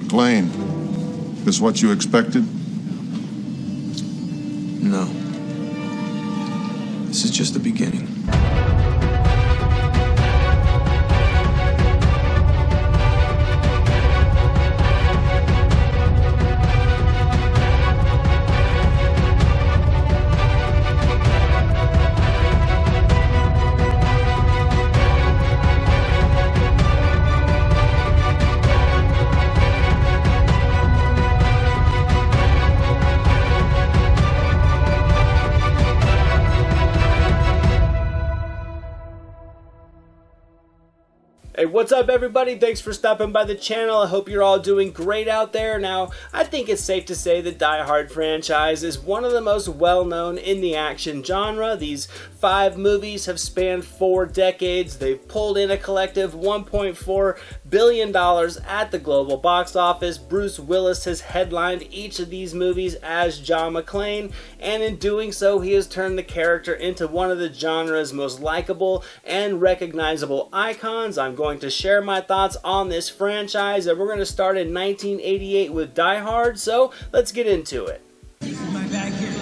McClane, this what you expected? No. This is just the beginning. Hey, what's up everybody? Thanks for stopping by the channel. I hope you're all doing great out there. Now, I think it's safe to say the Die Hard franchise is one of the most well-known in the action genre. These 5 movies have spanned 4 decades. They've pulled in a collective $1.4 billion at the global box office. Bruce Willis has headlined each of these movies as John McClane, and in doing so, he has turned the character into one of the genre's most likable and recognizable icons. I'm going to share my thoughts on this franchise, and we're going to start in 1988 with Die Hard, so let's get into it. My bag here.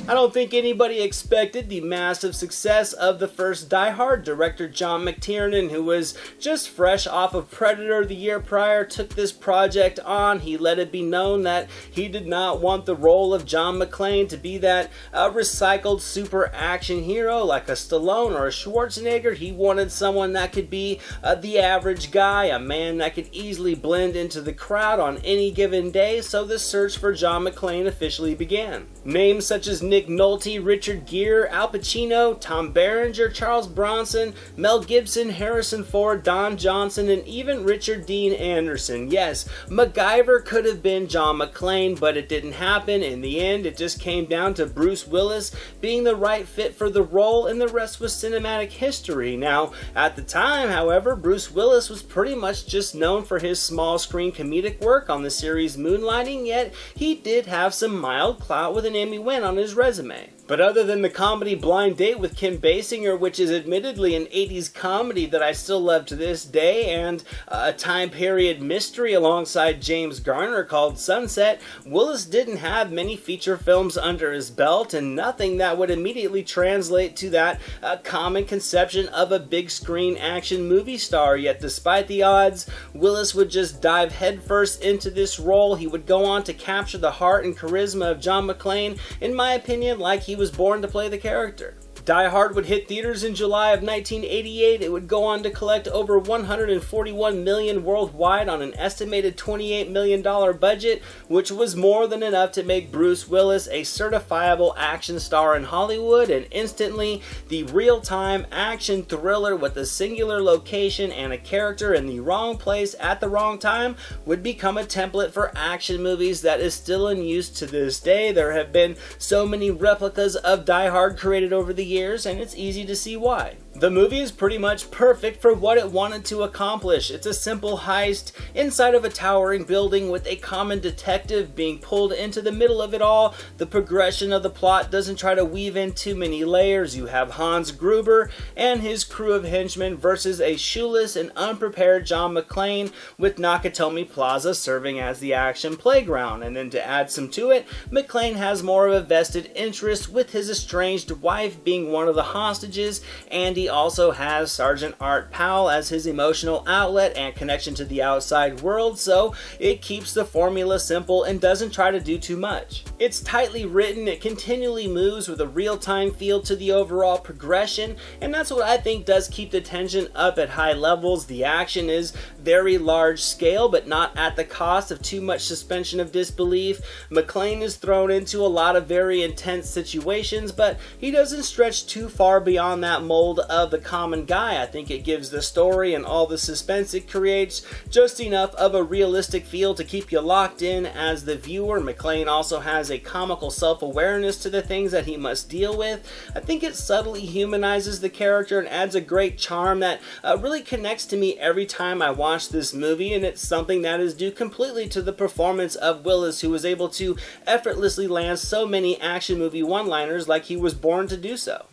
I don't think anybody expected the massive success of the first Die Hard. Director John McTiernan, who was just fresh off of Predator the year prior, took this project on. He let it be known that he did not want the role of John McClane to be that recycled super action hero like a Stallone or a Schwarzenegger. He wanted someone that could be the average guy, a man that could easily blend into the crowd on any given day, so the search for John McClane officially began. Names such as Nick Nolte, Richard Gere, Al Pacino, Tom Berenger, Charles Bronson, Mel Gibson, Harrison Ford, Don Johnson, and even Richard Dean Anderson. Yes, MacGyver could have been John McClane, but it didn't happen. In the end, it just came down to Bruce Willis being the right fit for the role, and the rest was cinematic history. Now, at the time, however, Bruce Willis was pretty much just known for his small screen comedic work on the series Moonlighting, yet he did have some mild clout with an Emmy win on his resume. But other than the comedy Blind Date with Kim Basinger, which is admittedly an 80s comedy that I still love to this day, and a time period mystery alongside James Garner called Sunset, Willis didn't have many feature films under his belt, and nothing that would immediately translate to that common conception of a big screen action movie star. Yet despite the odds, Willis would just dive headfirst into this role. He would go on to capture the heart and charisma of John McClane, in my opinion, like he was born to play the character. Die Hard would hit theaters in July of 1988. It would go on to collect over $141 million worldwide on an estimated $28 million budget, which was more than enough to make Bruce Willis a certifiable action star in Hollywood, and instantly the real-time action thriller with a singular location and a character in the wrong place at the wrong time would become a template for action movies that is still in use to this day. There have been so many replicas of Die Hard created over the years, and it's easy to see why. The movie is pretty much perfect for what it wanted to accomplish. It's a simple heist inside of a towering building with a common detective being pulled into the middle of it all. The progression of the plot doesn't try to weave in too many layers. You have Hans Gruber and his crew of henchmen versus a shoeless and unprepared John McClane, with Nakatomi Plaza serving as the action playground. And then to add some to it, McClane has more of a vested interest, with his estranged wife being one of the hostages, and he also has Sergeant Art Powell as his emotional outlet and connection to the outside world, so it keeps the formula simple and doesn't try to do too much. It's tightly written, it continually moves with a real-time feel to the overall progression, and that's what I think does keep the tension up at high levels. The action is very large scale, but not at the cost of too much suspension of disbelief. McClane is thrown into a lot of very intense situations, but he doesn't stretch too far beyond that mold of the common guy. I think it gives the story and all the suspense it creates just enough of a realistic feel to keep you locked in as the viewer. McClane also has a comical self-awareness to the things that he must deal with. I think it subtly humanizes the character and adds a great charm that really connects to me every time I watch this movie, and it's something that is due completely to the performance of Willis, who was able to effortlessly land so many action movie one-liners like he was born to do so.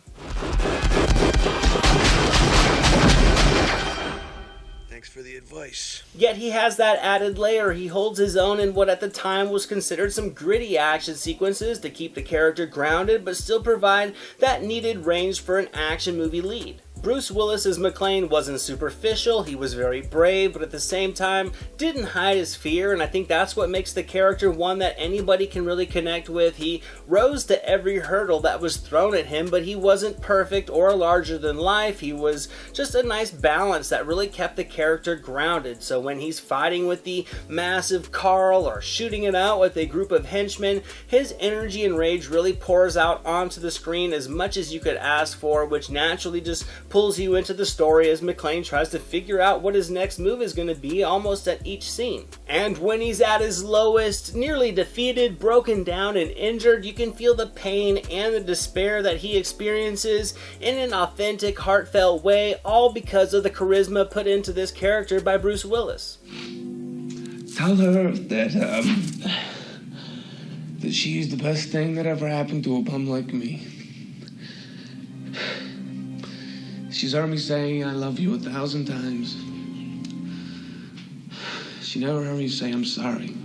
Thanks for the advice. Yet he has that added layer. He holds his own in what at the time was considered some gritty action sequences to keep the character grounded but still provide that needed range for an action movie lead. Bruce Willis as McClane wasn't superficial, he was very brave, but at the same time didn't hide his fear, and I think that's what makes the character one that anybody can really connect with. He rose to every hurdle that was thrown at him, but he wasn't perfect or larger than life. He was just a nice balance that really kept the character grounded. So when he's fighting with the massive Carl or shooting it out with a group of henchmen, his energy and rage really pours out onto the screen as much as you could ask for, which naturally just pulls you into the story as McClane tries to figure out what his next move is going to be almost at each scene. And when he's at his lowest, nearly defeated, broken down, and injured, you can feel the pain and the despair that he experiences in an authentic, heartfelt way, all because of the charisma put into this character by Bruce Willis. Tell her that she's the best thing that ever happened to a bum like me. She's heard me say I love you 1,000 times. She never heard me say I'm sorry.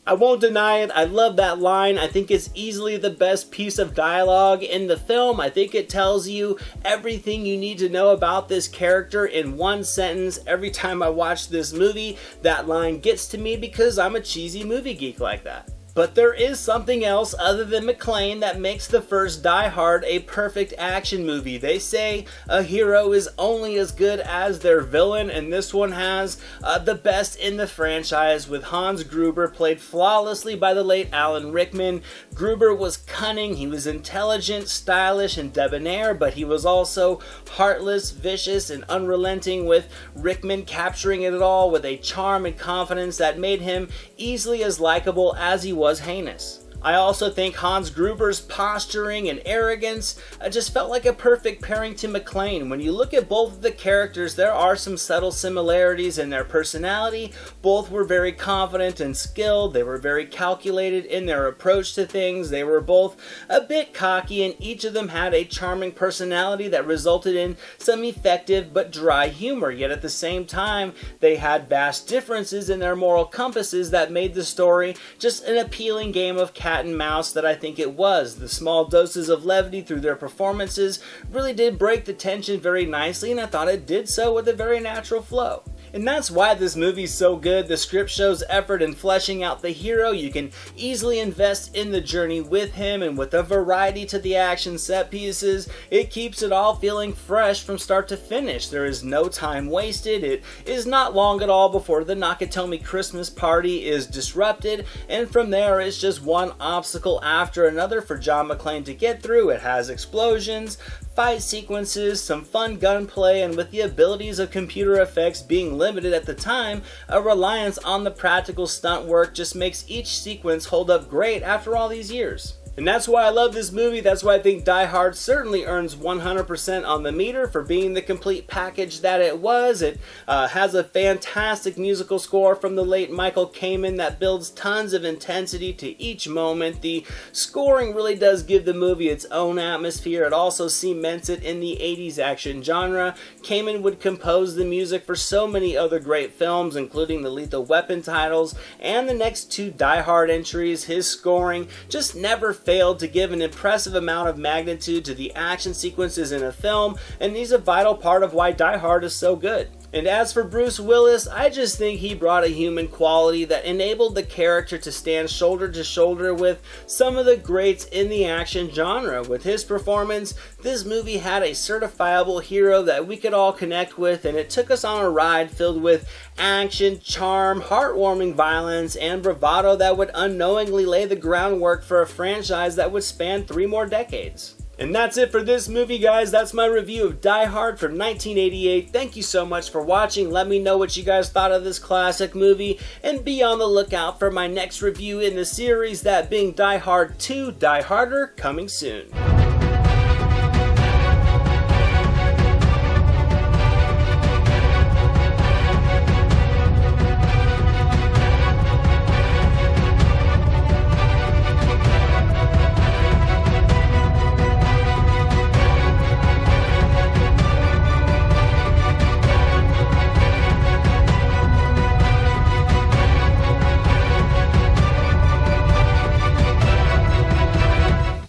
I won't deny it, I love that line. I think it's easily the best piece of dialogue in the film. I think it tells you everything you need to know about this character in one sentence. Every time I watch this movie, that line gets to me because I'm a cheesy movie geek like that. But there is something else other than McClane that makes the first Die Hard a perfect action movie. They say a hero is only as good as their villain, and this one has the best in the franchise, with Hans Gruber played flawlessly by the late Alan Rickman. Gruber was cunning, he was intelligent, stylish, and debonair, but he was also heartless, vicious, and unrelenting, with Rickman capturing it all with a charm and confidence that made him easily as likable as he was heinous. I also think Hans Gruber's posturing and arrogance just felt like a perfect pairing to McClane. When you look at both of the characters, there are some subtle similarities in their personality. Both were very confident and skilled. They were very calculated in their approach to things. They were both a bit cocky, and each of them had a charming personality that resulted in some effective but dry humor. Yet at the same time, they had vast differences in their moral compasses that made the story just an appealing game of cat and mouse that I think it was. The small doses of levity through their performances really did break the tension very nicely, and I thought it did so with a very natural flow. And that's why this movie's so good. The script shows effort in fleshing out the hero. You can easily invest in the journey with him, and with a variety to the action set pieces, it keeps it all feeling fresh from start to finish. There is no time wasted. It is not long at all before the Nakatomi Christmas party is disrupted, and from there it's just one obstacle after another for John McClane to get through. It has explosions, fight sequences, some fun gunplay, and with the abilities of computer effects being limited at the time, a reliance on the practical stunt work just makes each sequence hold up great after all these years. And that's why I love this movie. That's why I think Die Hard certainly earns 100% on the meter for being the complete package that it was. It has a fantastic musical score from the late Michael Kamen that builds tons of intensity to each moment. The scoring really does give the movie its own atmosphere. It also cements it in the 80s action genre. Kamen would compose the music for so many other great films, including the Lethal Weapon titles and the next two Die Hard entries. His scoring just never failed to give an impressive amount of magnitude to the action sequences in a film, and he's a vital part of why Die Hard is so good. And as for Bruce Willis, I just think he brought a human quality that enabled the character to stand shoulder to shoulder with some of the greats in the action genre. With his performance, this movie had a certifiable hero that we could all connect with, and it took us on a ride filled with action, charm, heartwarming violence, and bravado that would unknowingly lay the groundwork for a franchise that would span 3 more decades. And that's it for this movie, guys. That's my review of Die Hard from 1988. Thank you so much for watching. Let me know what you guys thought of this classic movie, and be on the lookout for my next review in the series, that being Die Hard 2, Die Harder, coming soon.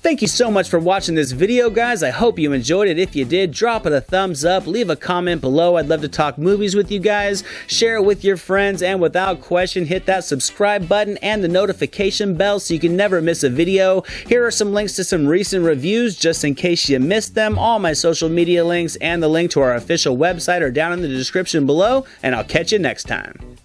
Thank you so much for watching this video, guys. I hope you enjoyed it. If you did, drop it a thumbs up, leave a comment below. I'd love to talk movies with you guys. Share it with your friends, and without question, hit that subscribe button and the notification bell so you can never miss a video. Here are some links to some recent reviews just in case you missed them. All my social media links and the link to our official website are down in the description below, and I'll catch you next time.